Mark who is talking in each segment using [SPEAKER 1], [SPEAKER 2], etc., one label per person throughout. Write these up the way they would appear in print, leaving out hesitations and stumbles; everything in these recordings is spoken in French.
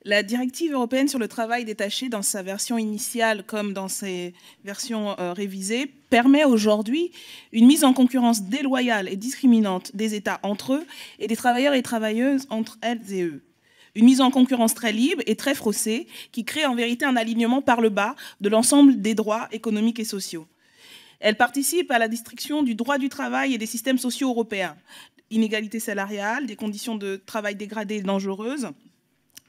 [SPEAKER 1] La directive européenne sur le travail détaché, dans sa version initiale comme dans ses versions révisées, permet aujourd'hui une mise en concurrence déloyale et discriminante des États entre eux et des travailleurs et travailleuses entre elles et eux. Une mise en concurrence très libre et très faussée qui crée en vérité un alignement par le bas de l'ensemble des droits économiques et sociaux. Elle participe à la destruction du droit du travail et des systèmes sociaux européens. Inégalité salariale, des conditions de travail dégradées et dangereuses,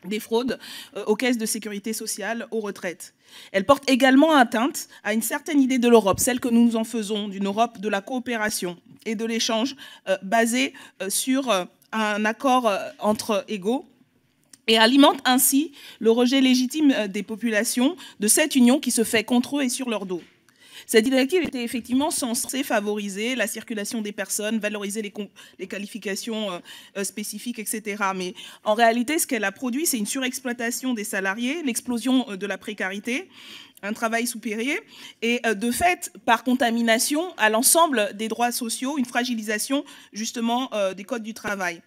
[SPEAKER 1] des fraudes aux caisses de sécurité sociale, aux retraites. Elle porte également atteinte à une certaine idée de l'Europe, celle que nous en faisons, d'une Europe de la coopération et de l'échange basée sur un accord entre égaux, et alimente ainsi le rejet légitime des populations de cette union qui se fait contre eux et sur leur dos. Cette directive était effectivement censée favoriser la circulation des personnes, valoriser les qualifications spécifiques, etc. Mais en réalité, ce qu'elle a produit, c'est une surexploitation des salariés, l'explosion de la précarité, un travail sous-payé, et de fait, par contamination à l'ensemble des droits sociaux, une fragilisation justement des codes du travail.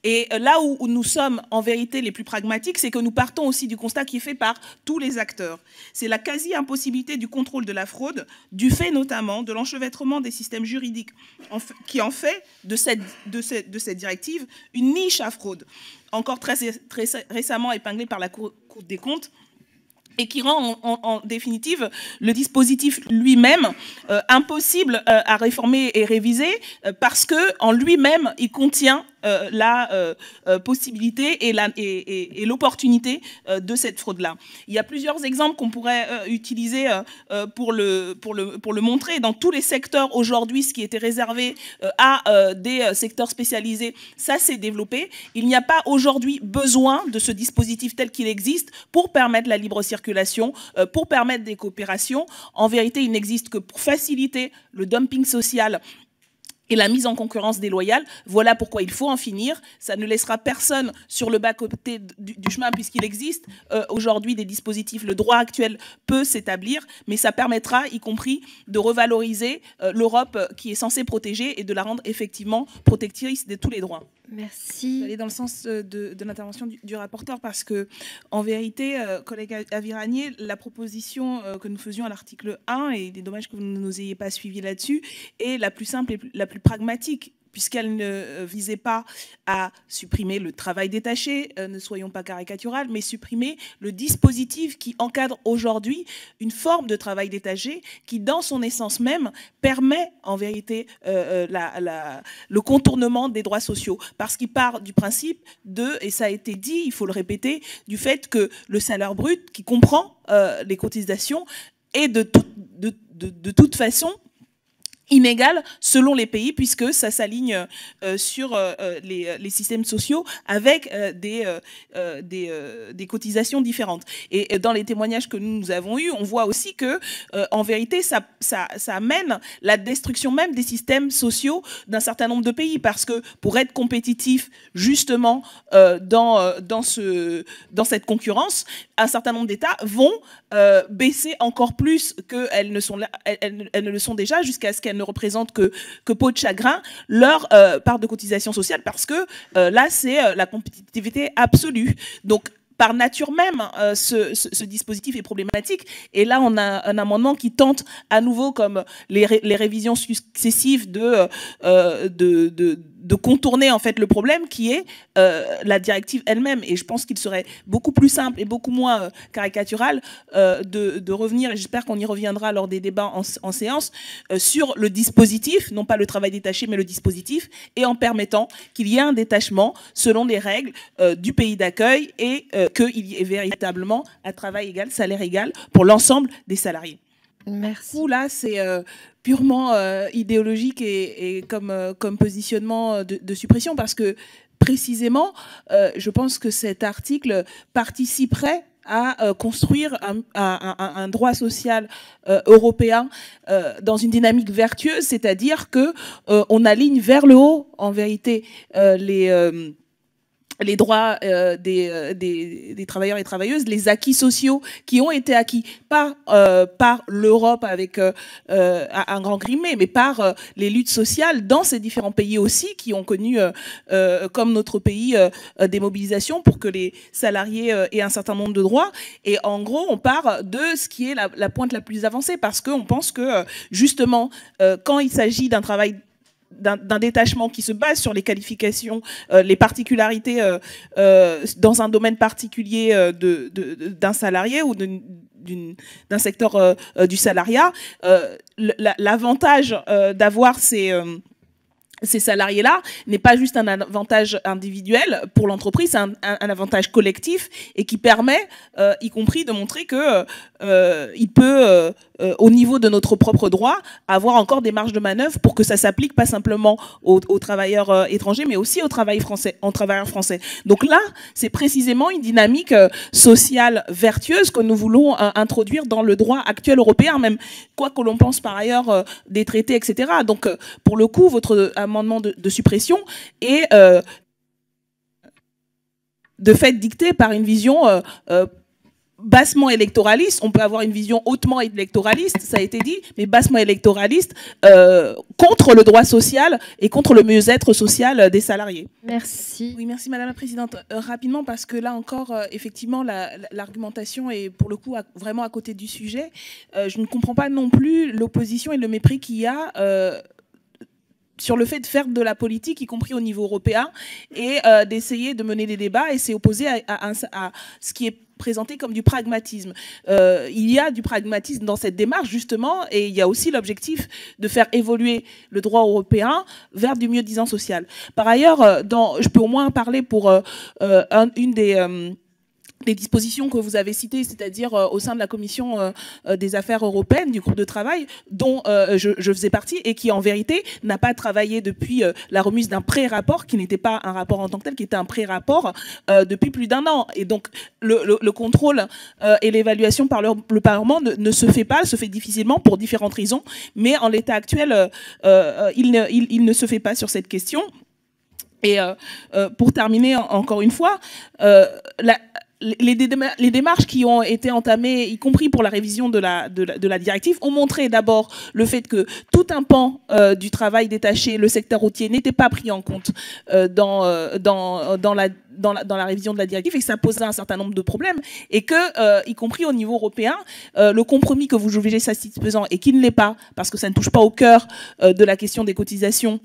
[SPEAKER 1] Et là où nous sommes en vérité les plus pragmatiques, c'est que nous partons aussi du constat qui est fait par tous les acteurs. C'est la quasi-impossibilité du contrôle de la fraude, du fait notamment de l'enchevêtrement des systèmes juridiques, qui en fait de cette directive une niche à fraude, encore très récemment épinglée par la Cour des comptes, et qui rend en définitive le dispositif lui-même impossible à réformer et réviser parce qu'en lui-même, il contient la possibilité et l'opportunité de cette fraude-là. Il y a plusieurs exemples qu'on pourrait utiliser pour le montrer. Dans tous les secteurs aujourd'hui, ce qui était réservé à des secteurs spécialisés, ça s'est développé. Il n'y a pas aujourd'hui besoin de ce dispositif tel qu'il existe pour permettre la libre circulation, pour permettre des coopérations. En vérité, il n'existe que pour faciliter le dumping social et la mise en concurrence déloyale. Voilà pourquoi il faut en finir. Ça ne laissera personne sur le bas-côté du chemin puisqu'il existe aujourd'hui des dispositifs. Le droit actuel peut s'établir, mais ça permettra, y compris, de revaloriser l'Europe qui est censée protéger et de la rendre effectivement protectrice de tous les droits.
[SPEAKER 2] Merci.
[SPEAKER 1] Je vais aller dans le sens de l'intervention du rapporteur parce que, en vérité, collègue Aviragné, la proposition que nous faisions à l'article 1, et il est dommage que vous ne nous ayez pas suivi là-dessus, est la plus simple et la plus pragmatique, puisqu'elle ne visait pas à supprimer le travail détaché, ne soyons pas caricaturales, mais supprimer le dispositif qui encadre aujourd'hui une forme de travail détaché qui, dans son essence même, permet en vérité le contournement des droits sociaux. Parce qu'il part du principe de, et ça a été dit, il faut le répéter, du fait que le salaire brut, qui comprend les cotisations, est de toute façon inégal selon les pays, puisque ça s'aligne sur les systèmes sociaux avec des cotisations différentes. Et dans les témoignages que nous avons eus, on voit aussi que, en vérité, ça amène la destruction même des systèmes sociaux d'un certain nombre de pays, parce que pour être compétitif, justement, dans cette concurrence, un certain nombre d'États vont baisser encore plus qu'elles ne le sont déjà, jusqu'à ce qu'elles ne représentent que peau de chagrin leur part de cotisation sociale, parce que là, c'est la compétitivité absolue. Donc, par nature même, ce dispositif est problématique. Et là, on a un amendement qui tente à nouveau, comme les révisions successives, de contourner en fait le problème qui est la directive elle-même. Et je pense qu'il serait beaucoup plus simple et beaucoup moins caricatural de revenir, et j'espère qu'on y reviendra lors des débats en séance, sur le dispositif, non pas le travail détaché, mais le dispositif, et en permettant qu'il y ait un détachement selon les règles du pays d'accueil et qu'il y ait véritablement un travail égal, salaire égal pour l'ensemble des salariés.
[SPEAKER 2] Merci.
[SPEAKER 1] Là, c'est purement idéologique et comme positionnement de suppression, parce que précisément, je pense que cet article participerait à construire un droit social européen dans une dynamique vertueuse, c'est-à-dire que on aligne vers le haut, en vérité, les droits des travailleurs et travailleuses, les acquis sociaux qui ont été acquis par l'Europe avec un grand grimé, mais par les luttes sociales dans ces différents pays aussi qui ont connu, comme notre pays, des mobilisations pour que les salariés aient un certain nombre de droits. Et en gros, on part de ce qui est la pointe la plus avancée parce qu'on pense que justement, quand il s'agit d'un travail d'un détachement qui se base sur les qualifications, les particularités dans un domaine particulier d'un salarié ou d'un secteur du salariat, l'avantage d'avoir ces salariés-là n'est pas juste un avantage individuel pour l'entreprise, c'est un avantage collectif et qui permet, y compris, de montrer que il peut, au niveau de notre propre droit, avoir encore des marges de manœuvre pour que ça s'applique pas simplement aux travailleurs étrangers, mais aussi aux travailleurs français. Donc là, c'est précisément une dynamique sociale vertueuse que nous voulons introduire dans le droit actuel européen, même quoi que l'on pense par ailleurs des traités, etc. Donc, pour le coup, votre amendement de suppression est de fait dicté par une vision bassement électoraliste. On peut avoir une vision hautement électoraliste, ça a été dit, mais bassement électoraliste contre le droit social et contre le mieux-être social des salariés.
[SPEAKER 2] Merci.
[SPEAKER 1] Oui, merci Madame la Présidente. Rapidement, parce que là encore, effectivement, l'argumentation est pour le coup vraiment à côté du sujet. Je ne comprends pas non plus l'opposition et le mépris qu'il y a sur le fait de faire de la politique, y compris au niveau européen, et d'essayer de mener des débats, et c'est opposé à ce qui est présenté comme du pragmatisme. Il y a du pragmatisme dans cette démarche, justement, et il y a aussi l'objectif de faire évoluer le droit européen vers du mieux-disant social. Par ailleurs, je peux au moins parler pour une des dispositions que vous avez citées, c'est-à-dire au sein de la commission des affaires européennes, du groupe de travail, dont je faisais partie, et qui en vérité n'a pas travaillé depuis la remise d'un pré-rapport, qui n'était pas un rapport en tant que tel, qui était un pré-rapport depuis plus d'1 an. Et donc le contrôle et l'évaluation par le Parlement ne se fait pas, se fait difficilement pour différentes raisons, mais en l'état actuel, il ne se fait pas sur cette question. Et pour terminer, encore une fois, les démarches qui ont été entamées, y compris pour la révision de la directive, ont montré d'abord le fait que tout un pan du travail détaché, le secteur routier, n'était pas pris en compte dans la révision de la directive, et que ça posait un certain nombre de problèmes, et que, y compris au niveau européen, le compromis que vous jugez satisfaisant et qui ne l'est pas, parce que ça ne touche pas au cœur de la question des cotisations,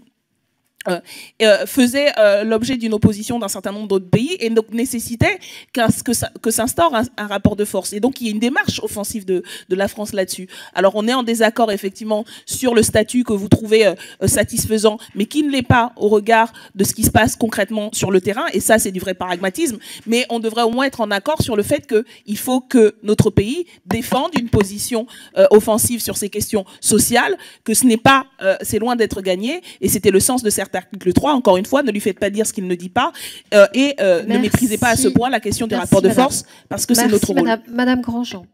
[SPEAKER 1] faisait l'objet d'une opposition d'un certain nombre d'autres pays, et donc nécessitait que s'instaure un rapport de force. Et donc il y a une démarche offensive de la France là-dessus. Alors on est en désaccord effectivement sur le statut que vous trouvez satisfaisant, mais qui ne l'est pas au regard de ce qui se passe concrètement sur le terrain, et ça c'est du vrai pragmatisme, mais on devrait au moins être en accord sur le fait qu'il faut que notre pays défende une position offensive sur ces questions sociales, que ce n'est pas, c'est loin d'être gagné, et c'était le sens de certains article 3, encore une fois, ne lui faites pas dire ce qu'il ne dit pas, et ne méprisez pas à ce point la question du rapport de force, parce que c'est notre rôle.
[SPEAKER 2] Madame Grandjean.